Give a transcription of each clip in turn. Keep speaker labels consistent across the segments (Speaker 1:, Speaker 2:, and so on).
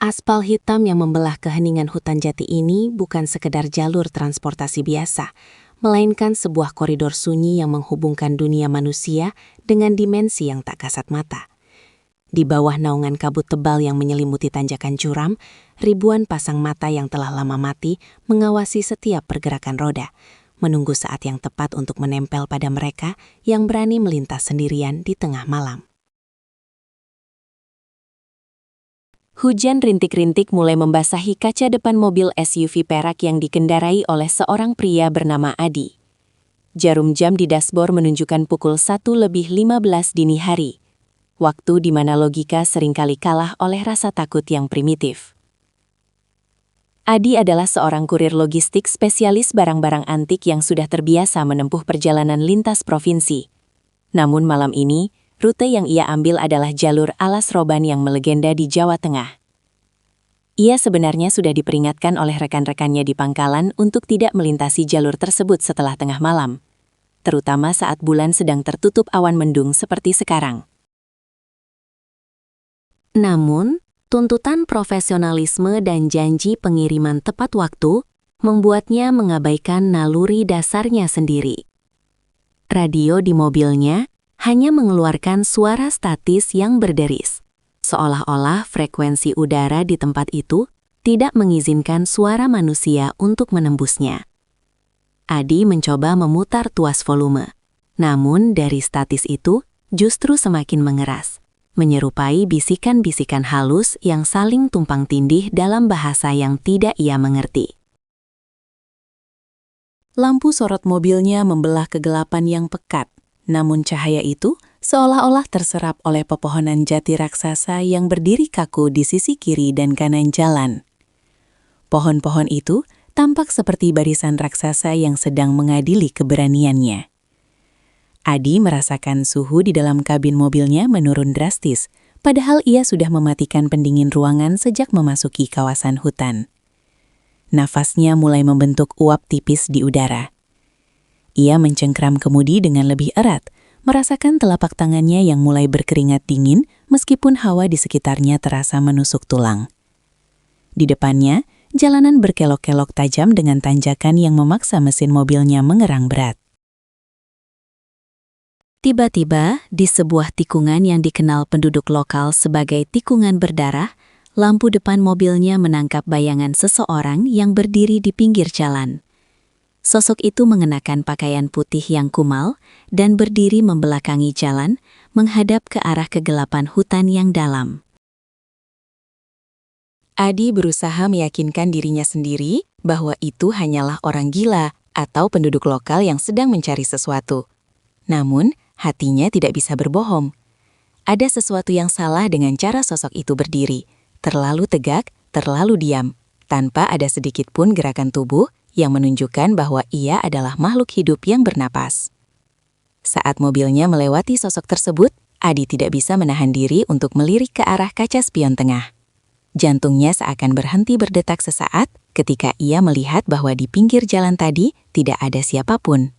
Speaker 1: Aspal hitam yang membelah keheningan hutan jati ini bukan sekedar jalur transportasi biasa, melainkan sebuah koridor sunyi yang menghubungkan dunia manusia dengan dimensi yang tak kasat mata. Di bawah naungan kabut tebal yang menyelimuti tanjakan curam, ribuan pasang mata yang telah lama mati mengawasi setiap pergerakan roda, menunggu saat yang tepat untuk menempel pada mereka yang berani melintas sendirian di tengah malam. Hujan rintik-rintik mulai membasahi kaca depan mobil SUV perak yang dikendarai oleh seorang pria bernama Adi. Jarum jam di dashboard menunjukkan pukul 1:15 dini hari, waktu di mana logika seringkali kalah oleh rasa takut yang primitif. Adi adalah seorang kurir logistik spesialis barang-barang antik yang sudah terbiasa menempuh perjalanan lintas provinsi. Namun malam ini, rute yang ia ambil adalah jalur alas roban yang melegenda di Jawa Tengah. Ia sebenarnya sudah diperingatkan oleh rekan-rekannya di pangkalan untuk tidak melintasi jalur tersebut setelah tengah malam, terutama saat bulan sedang tertutup awan mendung seperti sekarang. Namun, tuntutan profesionalisme dan janji pengiriman tepat waktu membuatnya mengabaikan naluri dasarnya sendiri. Radio di mobilnya hanya mengeluarkan suara statis yang berderis, seolah-olah frekuensi udara di tempat itu tidak mengizinkan suara manusia untuk menembusnya. Adi mencoba memutar tuas volume, namun dari statis itu justru semakin mengeras, menyerupai bisikan-bisikan halus yang saling tumpang tindih dalam bahasa yang tidak ia mengerti. Lampu sorot mobilnya membelah kegelapan yang pekat. Namun cahaya itu seolah-olah terserap oleh pepohonan jati raksasa yang berdiri kaku di sisi kiri dan kanan jalan. Pohon-pohon itu tampak seperti barisan raksasa yang sedang mengadili keberaniannya. Adi merasakan suhu di dalam kabin mobilnya menurun drastis, padahal ia sudah mematikan pendingin ruangan sejak memasuki kawasan hutan. Nafasnya mulai membentuk uap tipis di udara. Ia mencengkram kemudi dengan lebih erat, merasakan telapak tangannya yang mulai berkeringat dingin meskipun hawa di sekitarnya terasa menusuk tulang. Di depannya, jalanan berkelok-kelok tajam dengan tanjakan yang memaksa mesin mobilnya mengerang berat. Tiba-tiba, di sebuah tikungan yang dikenal penduduk lokal sebagai tikungan berdarah, lampu depan mobilnya menangkap bayangan seseorang yang berdiri di pinggir jalan. Sosok itu mengenakan pakaian putih yang kumal dan berdiri membelakangi jalan, menghadap ke arah kegelapan hutan yang dalam. Adi berusaha meyakinkan dirinya sendiri bahwa itu hanyalah orang gila atau penduduk lokal yang sedang mencari sesuatu. Namun, hatinya tidak bisa berbohong. Ada sesuatu yang salah dengan cara sosok itu berdiri, terlalu tegak, terlalu diam, tanpa ada sedikit pun gerakan tubuh yang menunjukkan bahwa ia adalah makhluk hidup yang bernapas. Saat mobilnya melewati sosok tersebut, Adi tidak bisa menahan diri untuk melirik ke arah kaca spion tengah. Jantungnya seakan berhenti berdetak sesaat ketika ia melihat bahwa di pinggir jalan tadi tidak ada siapapun.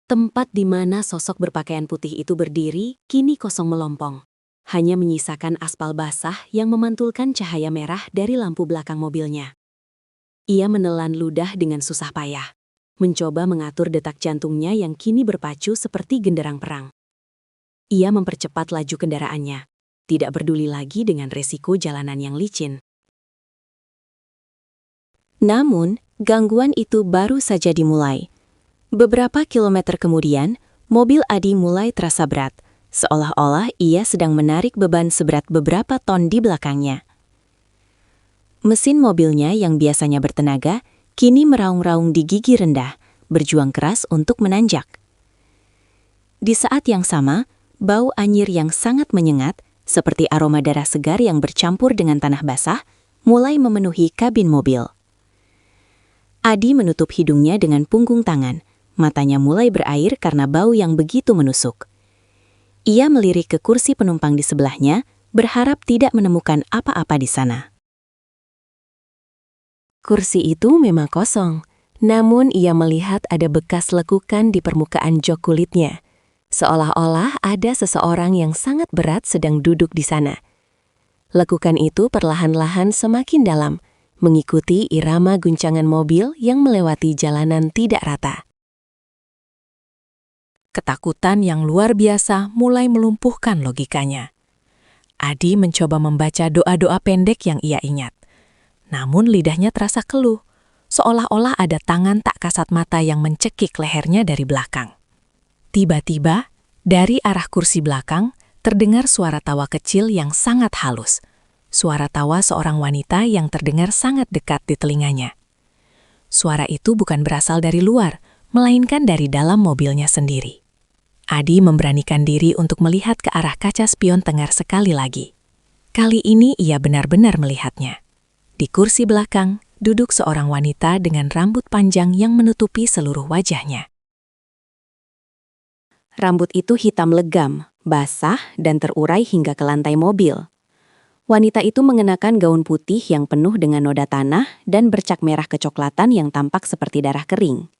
Speaker 1: Tempat di mana sosok berpakaian putih itu berdiri kini kosong melompong. Hanya menyisakan aspal basah yang memantulkan cahaya merah dari lampu belakang mobilnya. Ia menelan ludah dengan susah payah, mencoba mengatur detak jantungnya yang kini berpacu seperti genderang perang. Ia mempercepat laju kendaraannya, tidak peduli lagi dengan resiko jalanan yang licin. Namun, gangguan itu baru saja dimulai. Beberapa kilometer kemudian, mobil Adi mulai terasa berat, seolah-olah ia sedang menarik beban seberat beberapa ton di belakangnya. Mesin mobilnya yang biasanya bertenaga, kini meraung-raung di gigi rendah, berjuang keras untuk menanjak. Di saat yang sama, bau anyir yang sangat menyengat, seperti aroma darah segar yang bercampur dengan tanah basah, mulai memenuhi kabin mobil. Adi menutup hidungnya dengan punggung tangan, matanya mulai berair karena bau yang begitu menusuk. Ia melirik ke kursi penumpang di sebelahnya, berharap tidak menemukan apa-apa di sana. Kursi itu memang kosong, namun ia melihat ada bekas lekukan di permukaan jok kulitnya, seolah-olah ada seseorang yang sangat berat sedang duduk di sana. Lekukan itu perlahan-lahan semakin dalam, mengikuti irama guncangan mobil yang melewati jalanan tidak rata. Ketakutan yang luar biasa mulai melumpuhkan logikanya. Adi mencoba membaca doa-doa pendek yang ia ingat. Namun lidahnya terasa keluh, seolah-olah ada tangan tak kasat mata yang mencekik lehernya dari belakang. Tiba-tiba, dari arah kursi belakang, terdengar suara tawa kecil yang sangat halus. Suara tawa seorang wanita yang terdengar sangat dekat di telinganya. Suara itu bukan berasal dari luar, melainkan dari dalam mobilnya sendiri. Adi memberanikan diri untuk melihat ke arah kaca spion tengar sekali lagi. Kali ini ia benar-benar melihatnya. Di kursi belakang, duduk seorang wanita dengan rambut panjang yang menutupi seluruh wajahnya. Rambut itu hitam legam, basah, dan terurai hingga ke lantai mobil. Wanita itu mengenakan gaun putih yang penuh dengan noda tanah dan bercak merah kecoklatan yang tampak seperti darah kering.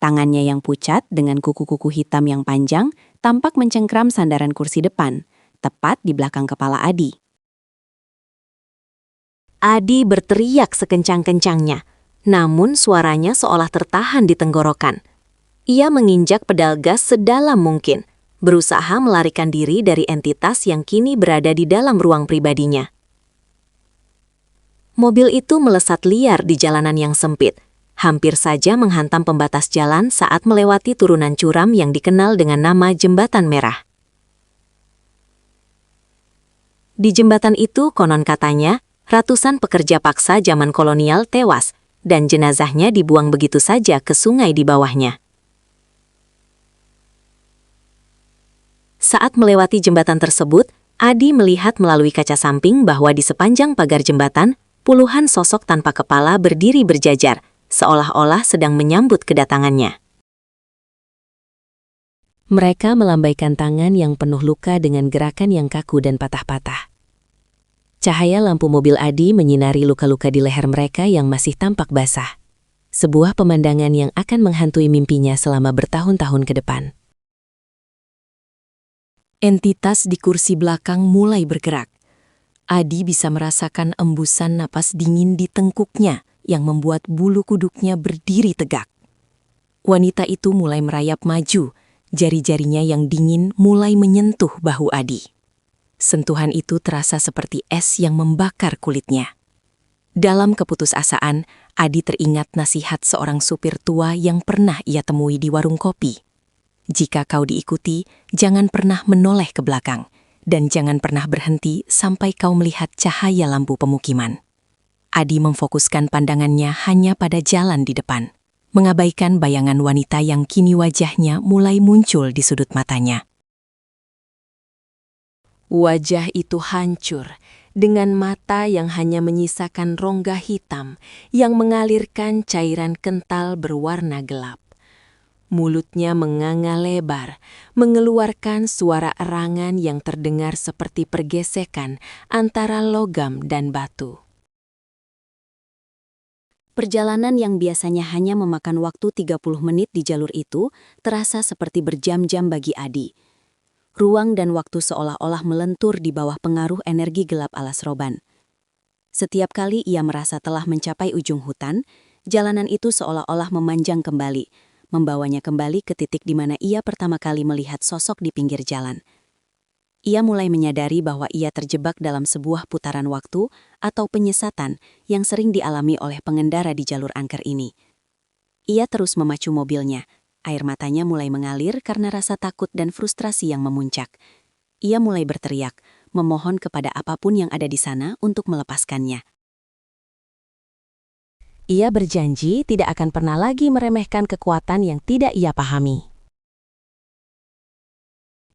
Speaker 1: Tangannya yang pucat dengan kuku-kuku hitam yang panjang tampak mencengkram sandaran kursi depan, tepat di belakang kepala Adi. Adi berteriak sekencang-kencangnya, namun suaranya seolah tertahan di tenggorokan. Ia menginjak pedal gas sedalam mungkin, berusaha melarikan diri dari entitas yang kini berada di dalam ruang pribadinya. Mobil itu melesat liar di jalanan yang sempit, hampir saja menghantam pembatas jalan saat melewati turunan curam yang dikenal dengan nama Jembatan Merah. Di jembatan itu, konon katanya, ratusan pekerja paksa zaman kolonial tewas, dan jenazahnya dibuang begitu saja ke sungai di bawahnya. Saat melewati jembatan tersebut, Adi melihat melalui kaca samping bahwa di sepanjang pagar jembatan, puluhan sosok tanpa kepala berdiri berjajar, seolah-olah sedang menyambut kedatangannya. Mereka melambaikan tangan yang penuh luka dengan gerakan yang kaku dan patah-patah. Cahaya lampu mobil Adi menyinari luka-luka di leher mereka yang masih tampak basah. Sebuah pemandangan yang akan menghantui mimpinya selama bertahun-tahun ke depan. Entitas di kursi belakang mulai bergerak. Adi bisa merasakan embusan napas dingin di tengkuknya yang membuat bulu kuduknya berdiri tegak. Wanita itu mulai merayap maju, jari-jarinya yang dingin mulai menyentuh bahu Adi. Sentuhan itu terasa seperti es yang membakar kulitnya. Dalam keputusasaan, Adi teringat nasihat seorang supir tua yang pernah ia temui di warung kopi. Jika kau diikuti, jangan pernah menoleh ke belakang, dan jangan pernah berhenti sampai kau melihat cahaya lampu pemukiman. Adi memfokuskan pandangannya hanya pada jalan di depan, mengabaikan bayangan wanita yang kini wajahnya mulai muncul di sudut matanya. Wajah itu hancur, dengan mata yang hanya menyisakan rongga hitam yang mengalirkan cairan kental berwarna gelap. Mulutnya menganga lebar, mengeluarkan suara erangan yang terdengar seperti pergesekan antara logam dan batu. Perjalanan yang biasanya hanya memakan waktu 30 menit di jalur itu terasa seperti berjam-jam bagi Adi. Ruang dan waktu seolah-olah melentur di bawah pengaruh energi gelap alas roban. Setiap kali ia merasa telah mencapai ujung hutan, jalanan itu seolah-olah memanjang kembali, membawanya kembali ke titik di mana ia pertama kali melihat sosok di pinggir jalan. Ia mulai menyadari bahwa ia terjebak dalam sebuah putaran waktu atau penyesatan yang sering dialami oleh pengendara di jalur angker ini. Ia terus memacu mobilnya. Air matanya mulai mengalir karena rasa takut dan frustrasi yang memuncak. Ia mulai berteriak, memohon kepada apapun yang ada di sana untuk melepaskannya. Ia berjanji tidak akan pernah lagi meremehkan kekuatan yang tidak ia pahami.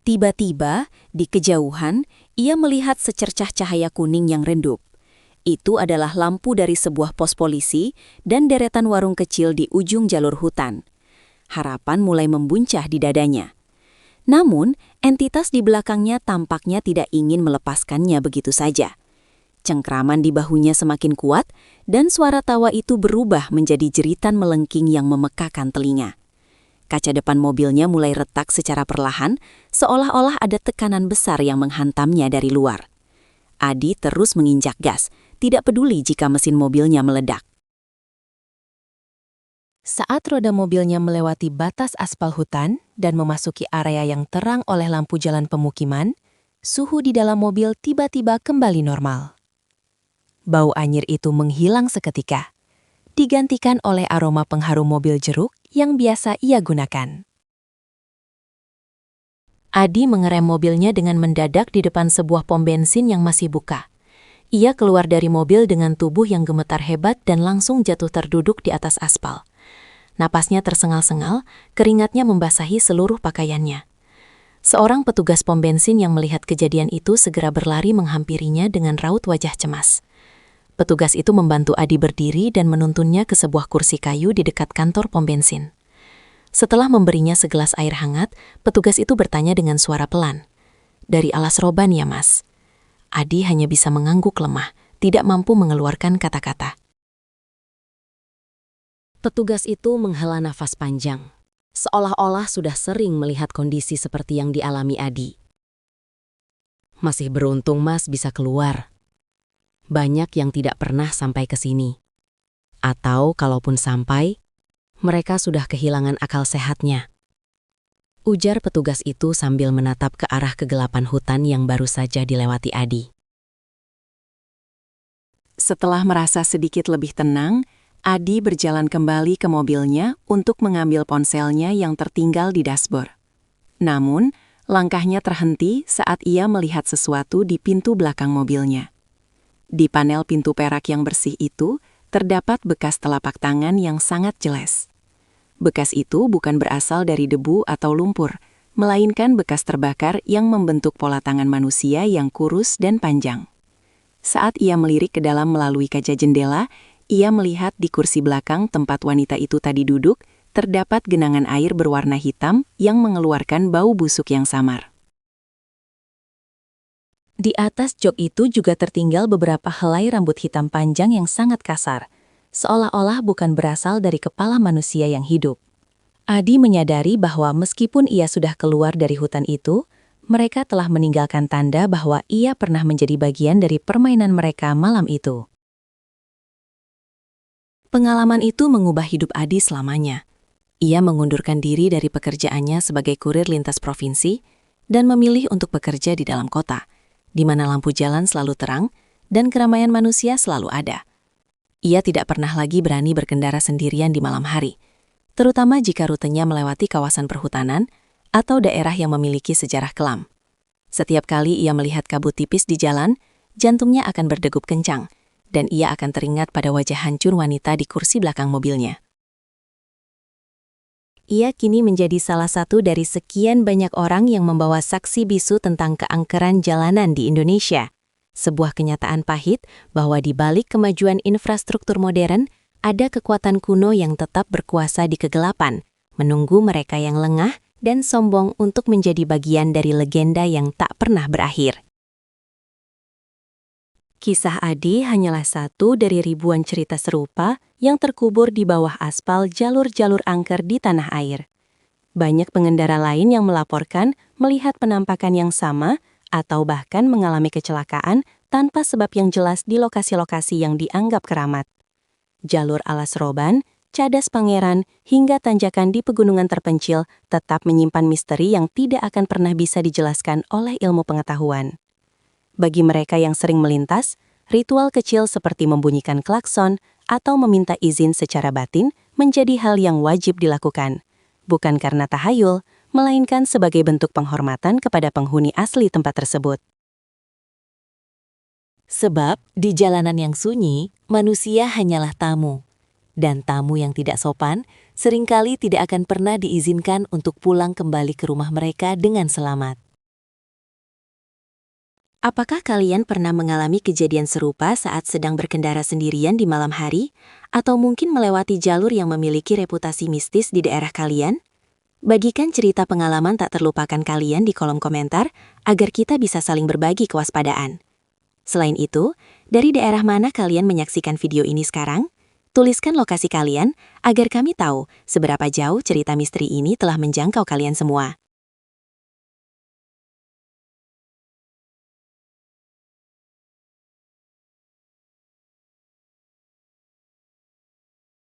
Speaker 1: Tiba-tiba, di kejauhan, ia melihat secercah cahaya kuning yang redup. Itu adalah lampu dari sebuah pos polisi dan deretan warung kecil di ujung jalur hutan. Harapan mulai membuncah di dadanya. Namun, entitas di belakangnya tampaknya tidak ingin melepaskannya begitu saja. Cengkraman di bahunya semakin kuat, dan suara tawa itu berubah menjadi jeritan melengking yang memekakan telinga. Kaca depan mobilnya mulai retak secara perlahan, seolah-olah ada tekanan besar yang menghantamnya dari luar. Adi terus menginjak gas, tidak peduli jika mesin mobilnya meledak. Saat roda mobilnya melewati batas aspal hutan dan memasuki area yang terang oleh lampu jalan pemukiman, suhu di dalam mobil tiba-tiba kembali normal. Bau anyir itu menghilang seketika, digantikan oleh aroma pengharum mobil jeruk yang biasa ia gunakan. Adi mengerem mobilnya dengan mendadak di depan sebuah pom bensin yang masih buka. Ia keluar dari mobil dengan tubuh yang gemetar hebat dan langsung jatuh terduduk di atas aspal. Napasnya tersengal-sengal, keringatnya membasahi seluruh pakaiannya. Seorang petugas pom bensin yang melihat kejadian itu segera berlari menghampirinya dengan raut wajah cemas. Petugas itu membantu Adi berdiri dan menuntunnya ke sebuah kursi kayu di dekat kantor pom bensin. Setelah memberinya segelas air hangat, petugas itu bertanya dengan suara pelan. "Dari alas roban ya, Mas?" Adi hanya bisa mengangguk lemah, tidak mampu mengeluarkan kata-kata. Petugas itu menghela nafas panjang, seolah-olah sudah sering melihat kondisi seperti yang dialami Adi. "Masih beruntung Mas bisa keluar. Banyak yang tidak pernah sampai ke sini. Atau kalaupun sampai, mereka sudah kehilangan akal sehatnya," ujar petugas itu sambil menatap ke arah kegelapan hutan yang baru saja dilewati Adi. Setelah merasa sedikit lebih tenang, Adi berjalan kembali ke mobilnya untuk mengambil ponselnya yang tertinggal di dashboard. Namun, langkahnya terhenti saat ia melihat sesuatu di pintu belakang mobilnya. Di panel pintu perak yang bersih itu, terdapat bekas telapak tangan yang sangat jelas. Bekas itu bukan berasal dari debu atau lumpur, melainkan bekas terbakar yang membentuk pola tangan manusia yang kurus dan panjang. Saat ia melirik ke dalam melalui kaca jendela, ia melihat di kursi belakang tempat wanita itu tadi duduk, terdapat genangan air berwarna hitam yang mengeluarkan bau busuk yang samar. Di atas jok itu juga tertinggal beberapa helai rambut hitam panjang yang sangat kasar, seolah-olah bukan berasal dari kepala manusia yang hidup. Adi menyadari bahwa meskipun ia sudah keluar dari hutan itu, mereka telah meninggalkan tanda bahwa ia pernah menjadi bagian dari permainan mereka malam itu. Pengalaman itu mengubah hidup Adi selamanya. Ia mengundurkan diri dari pekerjaannya sebagai kurir lintas provinsi dan memilih untuk bekerja di dalam kota, di mana lampu jalan selalu terang dan keramaian manusia selalu ada. Ia tidak pernah lagi berani berkendara sendirian di malam hari, terutama jika rutenya melewati kawasan perhutanan atau daerah yang memiliki sejarah kelam. Setiap kali ia melihat kabut tipis di jalan, jantungnya akan berdegup kencang, dan ia akan teringat pada wajah hancur wanita di kursi belakang mobilnya. Ia kini menjadi salah satu dari sekian banyak orang yang membawa saksi bisu tentang keangkeran jalanan di Indonesia. Sebuah kenyataan pahit bahwa di balik kemajuan infrastruktur modern, ada kekuatan kuno yang tetap berkuasa di kegelapan, menunggu mereka yang lengah dan sombong untuk menjadi bagian dari legenda yang tak pernah berakhir. Kisah Adi hanyalah satu dari ribuan cerita serupa yang terkubur di bawah aspal jalur-jalur angker di tanah air. Banyak pengendara lain yang melaporkan melihat penampakan yang sama atau bahkan mengalami kecelakaan tanpa sebab yang jelas di lokasi-lokasi yang dianggap keramat. Jalur alas roban, cadas pangeran, hingga tanjakan di pegunungan terpencil tetap menyimpan misteri yang tidak akan pernah bisa dijelaskan oleh ilmu pengetahuan. Bagi mereka yang sering melintas, ritual kecil seperti membunyikan klakson atau meminta izin secara batin menjadi hal yang wajib dilakukan, bukan karena tahayul, melainkan sebagai bentuk penghormatan kepada penghuni asli tempat tersebut. Sebab di jalanan yang sunyi, manusia hanyalah tamu, dan tamu yang tidak sopan seringkali tidak akan pernah diizinkan untuk pulang kembali ke rumah mereka dengan selamat. Apakah kalian pernah mengalami kejadian serupa saat sedang berkendara sendirian di malam hari, atau mungkin melewati jalur yang memiliki reputasi mistis di daerah kalian? Bagikan cerita pengalaman tak terlupakan kalian di kolom komentar agar kita bisa saling berbagi kewaspadaan. Selain itu, dari daerah mana kalian menyaksikan video ini sekarang? Tuliskan lokasi kalian agar kami tahu seberapa jauh cerita misteri ini telah menjangkau kalian semua.